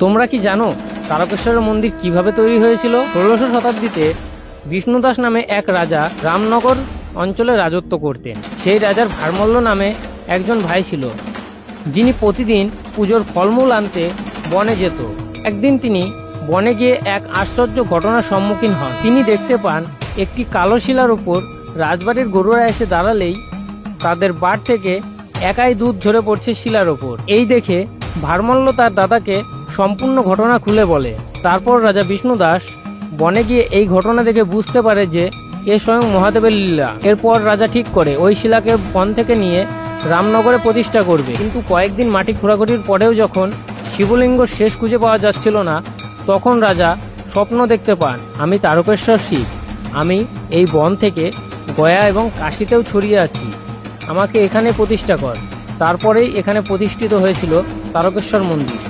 তোমরা কি জানো তারকেশ্বরের মন্দির কিভাবে তৈরি হয়েছিল? ১৬শ শতাব্দীতে বিষ্ণুদাস নামে এক রাজা রামনগর অঞ্চলে রাজত্ব করতেন। সেই রাজার ভারমল্ল নামে একজন ভাই ছিল, যিনি প্রতিদিন পুজোর ফলমূল আনতে বনে যেত। একদিন তিনি বনে গিয়ে এক আশ্চর্য ঘটনার সম্মুখীন হন। তিনি দেখতে পান একটি কালো শিলার উপর রাজবাড়ির গরুরা এসে দাঁড়ালেই তাদের বাড় থেকে একাই দুধ ঝরে পড়ছে শিলার ওপর। এই দেখে ভারমল্ল তার দাদাকে সম্পূর্ণ ঘটনা খুলে বলে। তারপর রাজা বিষ্ণুদাস বনে গিয়ে এই ঘটনা দেখে বুঝতে পারে যে এ স্বয়ং মহাদেবের লীলা। এরপর রাজা ঠিক করে ওই শিলাকে বন থেকে নিয়ে রামনগরে প্রতিষ্ঠা করবে। কিন্তু কয়েকদিন মাটি খোঁড়াখুঁড়ির পরেও যখন শিবলিঙ্গ শেষ খুঁজে পাওয়া যাচ্ছিল না, তখন রাজা স্বপ্ন দেখতে পান, আমি তারকেশ্বর শিব, আমি এই বন থেকে গয়া এবং কাশীতেও ছড়িয়ে আছি, আমাকে এখানে প্রতিষ্ঠা কর। তারপরেই এখানে প্রতিষ্ঠিত হয়েছিল তারকেশ্বর মন্দির।